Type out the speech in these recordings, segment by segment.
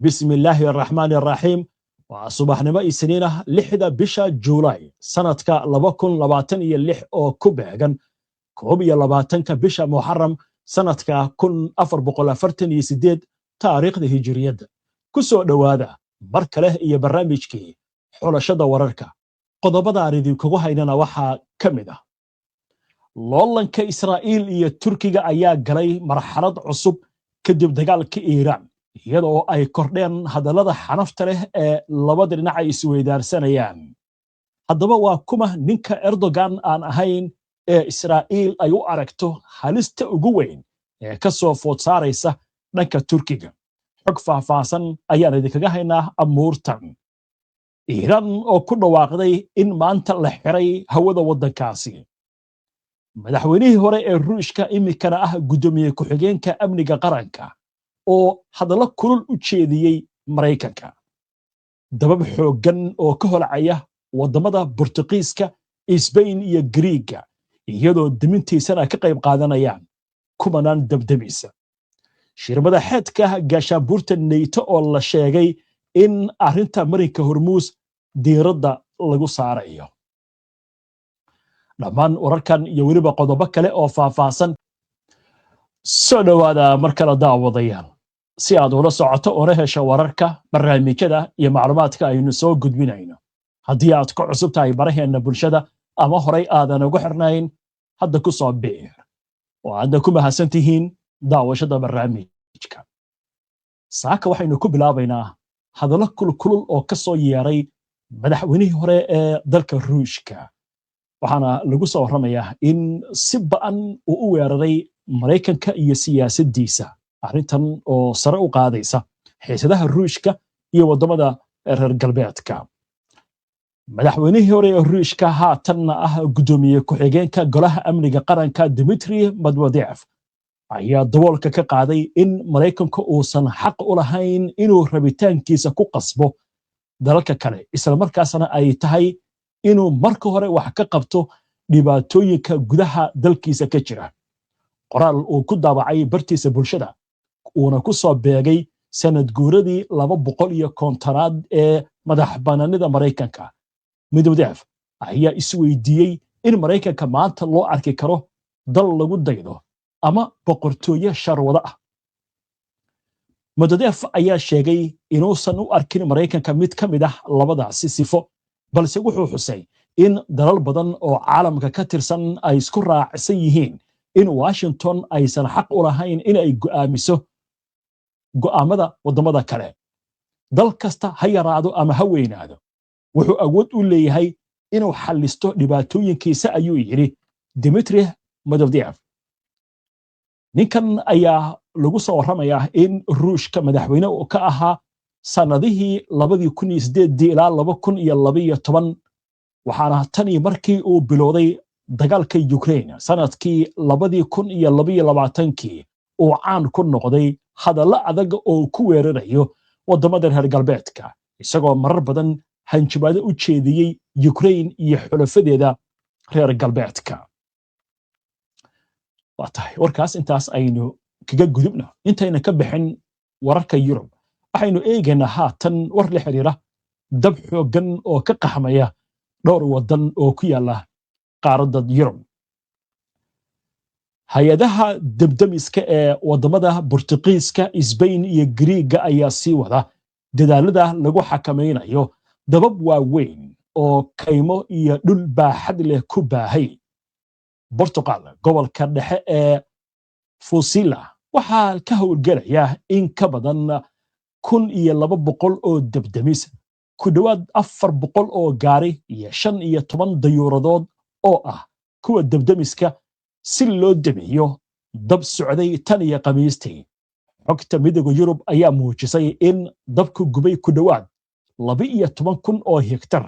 بسم الله الرحمن الرحيم وصباح نما سنينه لحدا بشا جولاي سنة لبكن لباتن يلح أو كوبهجن كوبيا لباتن كبشا محرم سنة كن أفر بقول فرتن يسديد تاريخ الهجرية كسو دوادا مركله إيا برامجكي حول شدا ورركا قضبضا عريدي كوها إننا وحا كمدا لولن كإسرائيل إيا تركيا أيا قلي مرحلة عصب كدب دقال كإيران iyadoo ay kordheen hadallada xanafta leh ee labada dhinac ay isweydaarsanayaan haddaba waa kuma ninka Erdogan aan ahayn ee Israa'iil ay u aragto halista ugu weyn ee ka soo food saaraysa dhanka Turkiga xog faahfaahsan ayaan idinkaga haynaa amuurtan Iran oo ku dhawaaqday in maanta la xiray hawada waddankaasi madaxweynihii hore ee Ruushka imikana ah gudoomiye ku-xigeenka amniga qaranka oo hadallo kulul u jeediyay Mareykanka dabab xooggan oo ka holcaya wadamada Portugiiska, Spain iyo Greega iyadoo dimintiisana ka qayb qaadanayaan kumanaan dabdabisa shirmada xeedka gaashaanbuurta NATO oo la sheegay in arrinta Marinka Hormuus diiradda lagu saarayo dhammaan wararkan iyo weliba qodobo kale oo faahfaahsan soo dhawaada markala daawadayaal si aad ula socoto oo hesha wararka barnaamijyada iyo macluumaadka aynu soo gudbinayno haddii aad ku cusub tahay baraheena bulshada ama horay aadan ugu xirnayn hadda ku soo biir oo aad ku mahadsantihiin daawashada barnaamijka saaka waxaynu ku bilaabaynaa hadallo kulul oo ka soo yeeray madaxweynihii hore ee dalka Ruushka waxaana lagu soo waramayaa in si ba'an uu u weeraray Mareykanka iyo siyaasaddiisa arrintan oo sare u qaadaysa xiisadaha Ruushka iyo wadamada reer galbeedka madaxweynihii hore ee Ruushka haatanna ah gudoomiye ku-xigeenka golaha amniga qaranka Dmitry Medvedev ayaa daboolka ka qaaday in Mareykanka uusan xaq u lahayn inuu rabitaankiisa ku qasbo dalalka kale isla markaasna ay tahay inuu marka hore wax ka qabto dhibaatooyinka gudaha dalkiisa ka jira qoraal uu ku daabacay bartiisa bulshada uuna ku soo beegay sanad guuradii 250aad ee madax banaanida Mareykanka Medvedev ayaa isweydiiyey in Mareykanka maanta loo arki karo dal lagu daydo ama boqortooyo sharwada ah Medvedev ayaa sheegay inuusan u arkin Mareykanka mid ka mid ah labadaasi sifo balse wuxuu xusay in dalal badan oo caalamka ka tirsan ay isku raacsan yihiin in Washington aysan xaq u lahayn in ay go'aamiso go'aamada wadamada kale dal kasta ha yaraado ama ha weynaado wuxuu awood u leeyahay inuu xallisto dhibaatooyinkiisa ayuu yiri Dmitry Medvedev ninkan ayaa lagu soo waramayaa in Ruushka madaxweyne uu ka ahaa sanadihii 2008 ilaa 2012 waxaana tani markii uu bilowday dagaalka Ukraine sanadkii 2022 uu caan ku noqday hadallo adag oo ku weerarayo wadamada reer galbeedka isagoo marar badan hanjabaado u jeediyay Ukraine iyo xulafadeeda reer galbeedka waatahay warkaas intaas aynu kaga gudubno intayna ka bixin wararka Yurub waxaynu eegaynaa haatan war la xiriira dab xooggan oo ka qaxmaya dhowr wadan oo ku yaala qaaradda Yurub hay'adaha dabdamiska ee wadamada Portugiiska, Spain iyo Greega ayaa sii wada dadaalada lagu xakameynayo dabab waaweyn oo kaymo iyo dhul baaxad leh ku baahay Portugal gobolka dhexe ee Fusila waxaa ka howlgalaya in ka badan 1200 oo dabdamis ku dhawaad 400 oo gaari iyo 15 dayuuradood oo ah kuwa dabdamiska si loo damiyo dab socday tan iyo Khamiistii xogta midowga Yurub ayaa muujisay in dabku gubay ku dhawaad 12,000 oo hektar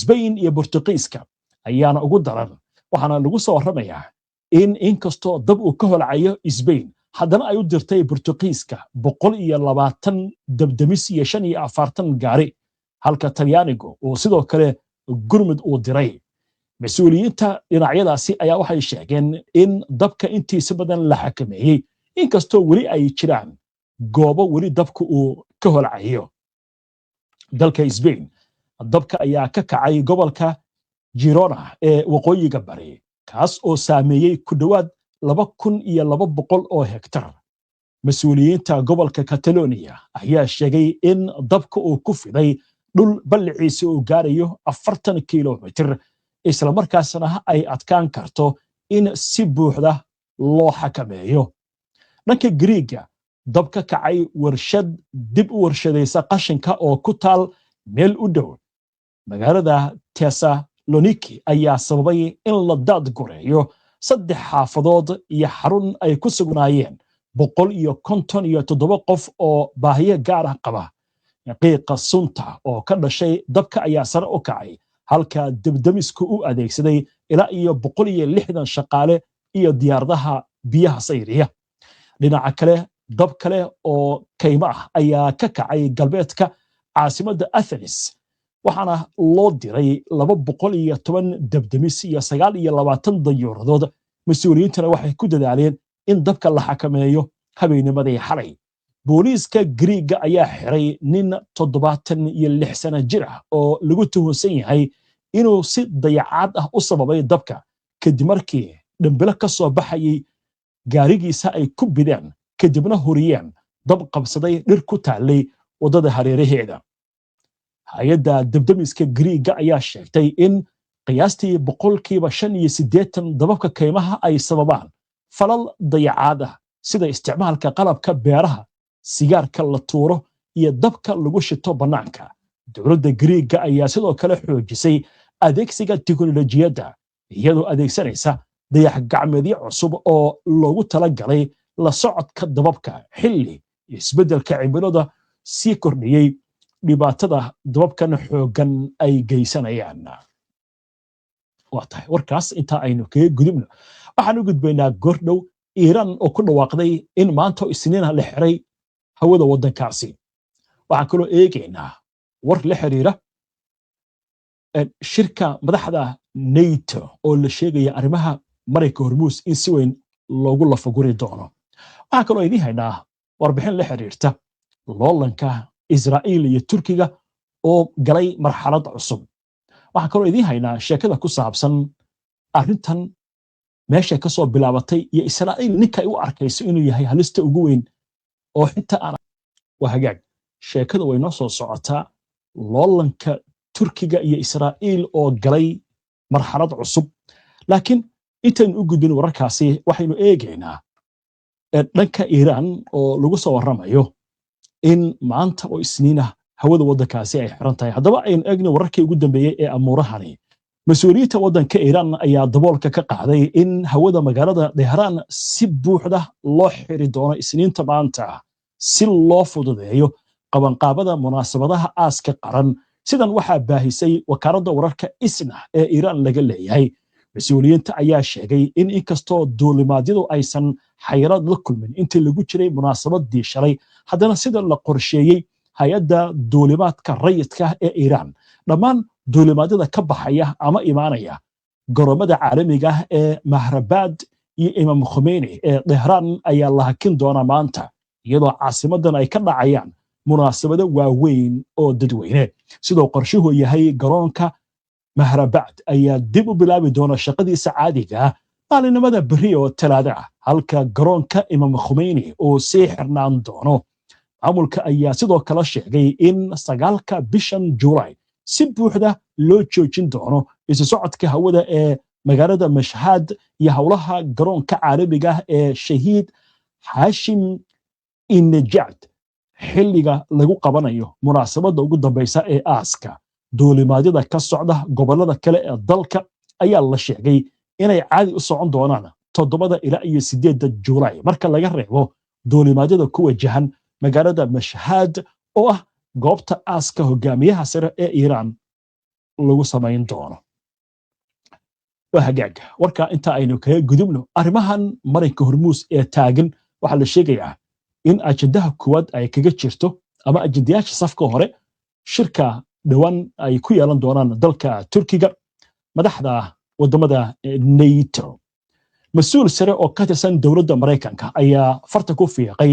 Spain iyo Portugiiska ayaana ugu daran waxaana lagu soo waramayaa in inkastoo dab uu ka holcayo Spain haddana ay u dirtay Portugiiska 120 dabdamis iyo 45 gaari halka Talyaanigu uu sidoo kale gurmud uu diray mas'uuliyiinta dhinacyadaasi ayaa waxay sheegeen in dabka intiisa badan la xakameeyay inkastoo weli ay jiraan goobo weli dabku uu ka holcayo. Dalka Spain dabka ayaa ka kacay gobolka Girona ee waqooyiga bari, kaas oo saameeyey ku dhowaad 2,200 oo hektar. Mas'uuliyiinta gobolka Catalonia ayaa sheegay in dabka uu ku fiday dhul balliciisa uu gaarayo 40 kilomitir, isla markaasna ay adkaan karto in si buuxda loo xakameeyo. Dhanka Greega, dab ka kacay warshad dib u warshadaysa qashinka oo ku taal meel u dhow magaalada Thessaloniki ayaa sababay in la daadgureeyo 3 xaafadood iyo xarun ay ku sugnaayeen 157 qof oo baahiyo gaar ah qaba. Qiiqa sunta oo ka dhashay dabka ayaa sare u kacay, halka debdemisku u adeegsaday ilaa iyo 160 shaqaale iyo diyaaradaha biyaha sayriya. Dhinaca kale, dab kale oo kayma ah ayaa ka kacay galbeedka caasimadda Athens, waxaana loo diray 210 debdemis iyo 29 dayuuradood. Mas'uuliyiintuna waxay ku dadaaleen in dabka la xakameeyo habeennimadii xalay. Booliiska Greega ayaa xiray nin 76 sano jir ah oo lagu tuhunsan yahay inuu si dayacaad ah u sababay dabka kadib markii dhambilo ka soo baxayay gaarigiisa ay ku bideen kadibna huriyeen dab qabsaday dhir ku taallay waddada hareeraheeda. Hay'adda debdemiska Greega ayaa sheegtay in qiyaastii 85% dababka kaymaha ay sababaan falal dayacaad ah sida isticmaalka qalabka beeraha, sigaarka la tuuro iyo dabka lagu shito bannaanka. Dowladda Greega ayaa sidoo kale xoojisay adeegsiga tiknoolajiyadda iyadoo adeegsanaysa dayax gacmeedyo cusub oo loogu talagalay la socodka dababka xilli isbeddelka cimilada sii kordhiyey dhibaatada dababkan xooggan ay geysanayaan. Waa tahay warkaas inta aynu kaga gudubno, waxaan u gudbaynaa goordhow Iiraan oo ku dhawaaqday in maanta Isniina la xiray hawada waddankaasi. Waxaan kaloo eegaynaa war la xiriira shirka madaxda NATO oo la sheegaya arrimaha Maraykanka Hormuus in si weyn loogu lafaguri doono. Waxaan kaloo idiin haynaa warbixin la xiriirta loolanka Israa'iil iyo Turkiga oo galay marxalad cusub. Waxaan kaloo idiin haynaa sheekada ku saabsan arrintan meesha ka soo bilaabatay iyo Israa'iil ninka ay u arkayso inuu yahay halista ugu weyn oo xitaa aan waa hagaag. Sheekada way noo soo socotaa, loolanka Turkiga iyo Israa'iil oo galay marxalad cusub. Laakiin intaan u gudbin wararkaasi waxaynu eegaynaa dhanka Iiraan oo lagu soo warramayo in maanta oo Isniina hawada waddankaasi ay xiran tahay. Haddaba aynu eegno wararkii ugu dambeeyey ee amuurahani. Mas'uuliyiinta waddanka Iiraan ayaa daboolka ka qaaday in hawada magaalada Tehraan si buuxda loo xiri doono Isniinta maanta si loo fududeeyo qabanqaabada munaasabadaha aaska qaran. Sidan waxaa baahisay wakaaladda wararka ISNA ee Iiraan laga leeyahay. Mas'uuliyiinta ayaa sheegay in inkastoo duulimaadyadu aysan xayiraad la kulmin intii lagu jiray munaasabadii shalay, haddana sida la qorsheeyey hay'adda duulimaadka rayidka ee Iiraan, dhammaan duulimaadyada ka baxaya ama imaanaya garoomada caalamiga ah ee Mahrabad iyo Imam Khomeini ee Tehraan ayaa la hakin doona maanta, iyadoo caasimadan ay ka dhacayaan munaasabado waaweyn oo dadweyne. Sidoo qorshuhu yahay garoonka Mahrabad ayaa dib u bilaabi doona shaqadiisa caadiga ah maalinimada berri oo Talaado ah, halka garoonka Imam Khomeini uu sii xirnaan doono. Maamulka ayaa sidoo kale sheegay in 9-ka bishan Juulaay si buuxda loo joojin doono isu socodka hawada ee magaalada Mashhad iyo howlaha garoonka caalamiga ah ee Shahiid Hashim Inejad xilliga lagu qabanayo munaasabadda ugu dambaysa ee aaska. Duulimaadyada ka socda gobollada kale ee dalka ayaa la sheegay inay caadi u socon doonaan 7 ilaa 8 Juulaay marka laga reebo duulimaadyada ku wajahan magaalada Mashhad oo ah goobta aaska hogaamiyaha sare ee Iiraan lagu samayn doono. Hagaag warka inta aynu kaga gudubno arrimahan Maraykanka Hormuus ee taagan, waxaa la sheegayaa in ajandaha kuwaad ay kaga jirto ama ajandayaasha safka hore shirka dhawaan ay ku yeelan doonaan dalka Turkiga madaxda wadamada NATO. Mas'uul sare oo ka tirsan dowladda Maraykanka ayaa farta ku fiiqay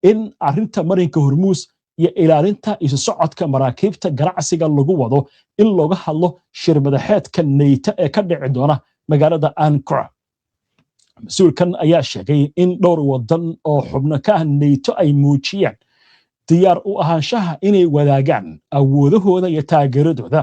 in arrinta Maraykanka Hormuus iyo ilaalinta isu socodka maraakiibta ganacsiga lagu wado in looga hadlo shir madaxeedka NATO ee ka dhici doona magaalada Ankara. Mas-uulkan ayaa sheegay in dhowr wadan oo xubno ka ah NATO ay muujiyeen diyaar u ahaanshaha inay wadaagaan awoodahooda iyo taageeradooda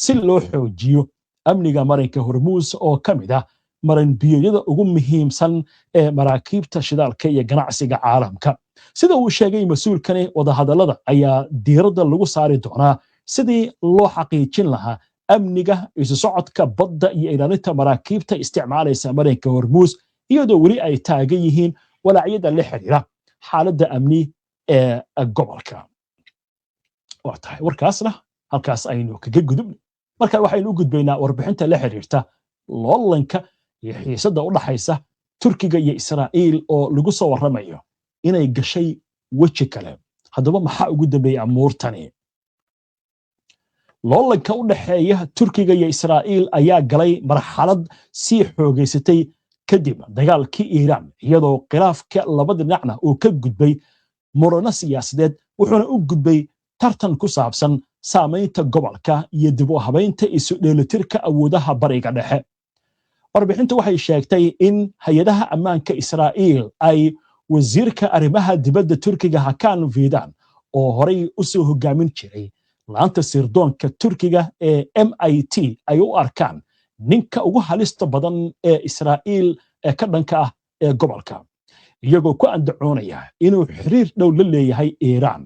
si loo xoojiyo amniga marinka Hormuz oo ka mid ah marin biyoyada ugu muhiimsan ee maraakiibta shidaalka iyo ganacsiga caalamka. Sida uu sheegay mas-uulkani, wadahadallada ayaa diiradda lagu saari doonaa sidii loo xaqiijin lahaa amniga isu socodka badda iyo ilaalinta maraakiibta isticmaalaysa marinka Hormuz, iyadoo weli ay taagan yihiin walaacyada la xiriira xaaladda amni ee gobolka. Waa tahay warkaasna halkaas aynu kaga gudubnay. Marka waxaynu u gudbaynaa warbixinta la xiriirta loolanka iyo xiisadda u dhaxaysa Turkiga iyo Israa'iil oo lagu soo warramayo inay gashay weji kale. Haddaba maxaa ugu dambeeyay amuurtani? Loolanka u dhaxeeya Turkiga iyo Israa'iil ayaa galay marxalad sii xoogaysatay kadib dagaalkii Iiraan, iyadoo khilaafka labada dhinacna uu ka gudbay murano siyaasadeed wuxuuna u gudbay tartan ku saabsan saamaynta gobolka iyo dib u habaynta isu dheelitirka awoodaha bariga dhexe. Warbixintu waxay sheegtay in hay'adaha ammaanka Israa'iil ay wasiirka arrimaha dibadda Turkiga Hakan Fidan oo horey u soo hogaamin jiray laanta sirdoonka Turkiga ee MIT ay u arkaan ninka ugu halista badan ee Israa'iil ee ka dhanka ah ee gobolka, iyagoo ku andacoonaya inuu xiriir dhow la leeyahay Iiraan.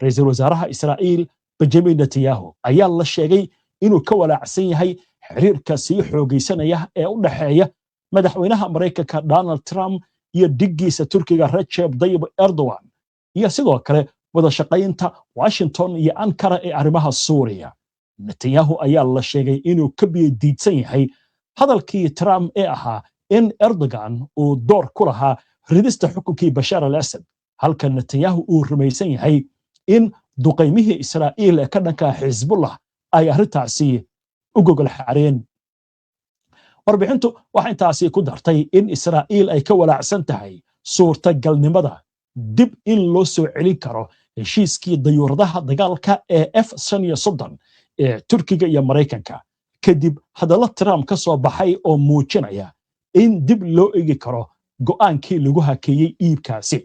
Ra'iisul wasaaraha Israa'iil Benjamin Netanyahu ayaa la sheegay inuu ka walaacsan yahay xiriirka sii xoogaysanaya ee u dhaxeeya madaxweynaha Mareykanka Donald Trump iyo dhiggiisa Turkiga Recep Tayyip Erdogan, iyo sidoo kale wada shaqaynta Washington iyo Ankara ee arrimaha Suuriya. Netanyahu ayaa la sheegay inuu ka biyadiidsan yahay hadalkii Trump ee ahaa in Erdogan uu door ku lahaa ridista xukunkii Bashar al-Assad, halka Netanyahu uu rumaysan yahay in duqaymihii Israa'iil ee ka dhanka Xisbullah ay arrintaasi u gogol xaareen. Warbixintu waxay intaasi ku dartay in Israa'iil ay ka walaacsan tahay suurtagalnimada dib in loo soo celin karo heshiiskii dayuuradaha dagaalka ee F-35 ee Turkiga iyo Mareykanka kadib hadallo Trump ka soo baxay oo muujinaya in dib loo eegi karo go'aankii lagu hakeeyey iibkaasi.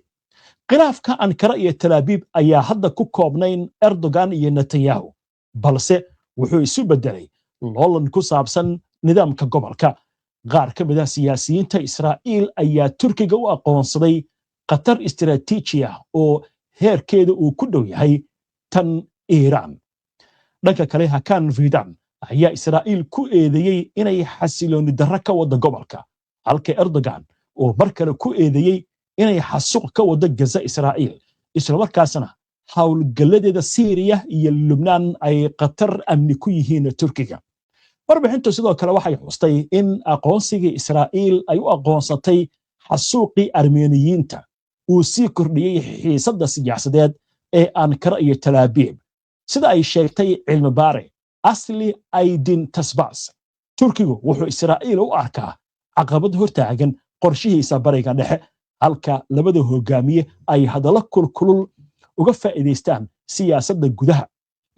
Khilaafka Ankara iyo Tel Aviv ayaa hadda ku koobnayn Erdogan iyo Netanyahu, balse wuxuu isu bedelay loolan ku saabsan nidaamka gobolka. Qaar ka mid ah siyaasiyiinta Israa'iil ayaa Turkiga u aqoonsaday khatar istiraatiiji ah oo heerkeeda uu ku dhow yahay tan Iiraan. Dhanka kale, Hakan Fidan ayaa Israa'iil ku eedeeyey inay xasilooni darro ka wada gobolka, halka Erdogan uu mar kale ku eedeeyey inay xasuuq ka wada Gaza Israa'iil, isla markaasna hawlgalladeeda Siiriya iyo Lubnaan ay khatar amni ku yihiin Turkiga. Warbixintu sidoo kale waxay xustay in aqoonsigii Israa'iil ay u aqoonsatay xasuuqii Armeeniyiinta uu sii kordhiyey xiisadda siyaasadeed ee Ankara iyo Tel Aviv. Sida ay sheegtay cilmi baare Asli Aydin Tasbas, Turkigu wuxuu Israa'iil u arkaa caqabad hortaagan qorshihiisa bariga dhexe, halka labada hogaamiye ay hadallo kulkulul uga faa'iidaystaan siyaasadda gudaha.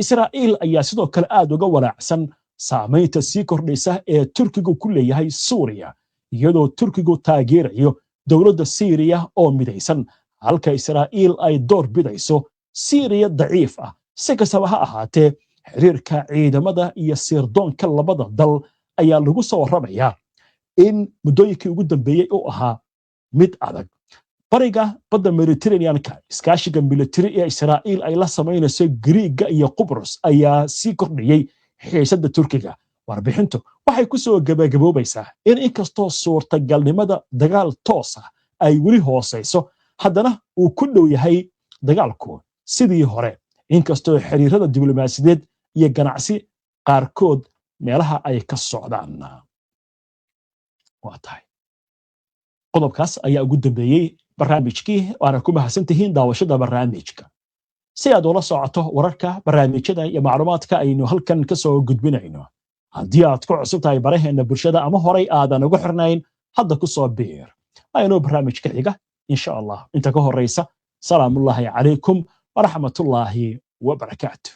Israa'iil ayaa sidoo kale aad uga walaacsan saamaynta sii kordhaysa ee Turkigu ku leeyahay Suuriya, iyadoo Turkigu taageerayo dowladda Siiriya oo midaysan, halka Israa'iil ay door bidayso Siiriya daciif ah. Si kastaba ha ahaatee, xiriirka ciidamada iyo sirdoonka labada dal ayaa lagu soo warramayaa in muddooyinkii ugu dambeeyey uu ahaa mid adag. Bariga badda Mediterranean-ka, iskaashiga militari ee Israa'iil ay la samaynayso Giriigga iyo Qubrus ayaa sii kordhiyey xiisadda Turkiga. Warbixintu waxay ku soo gabagaboobaysaa in inkastoo suurtagalnimada dagaal toos ah ay weli hoosayso, haddana uu ku dhow yahay dagaalku sidii hore, inkastoo xiriirada diblomaasiyadeed iyo ganacsi qaarkood meelaha ay ka socdaan. Waa tahay qodobkaas ayaa ugu dambeeyey barnaamijkii, waana ku mahadsantihiin daawashada barnaamijka. Si aad ula socoto wararka, barnaamijyada iyo macluumaadka aynu halkan ka soo gudbinayno, haddii aad ku cusub tahay baraheena bulshada ama horay aadan ugu xirnayn, hadda ku soo biir. Aynu barnaamijka xiga insha Allah. Inta ka horeysa, salaamullaahi calaykum waraxmatullaahi wabarakaatu.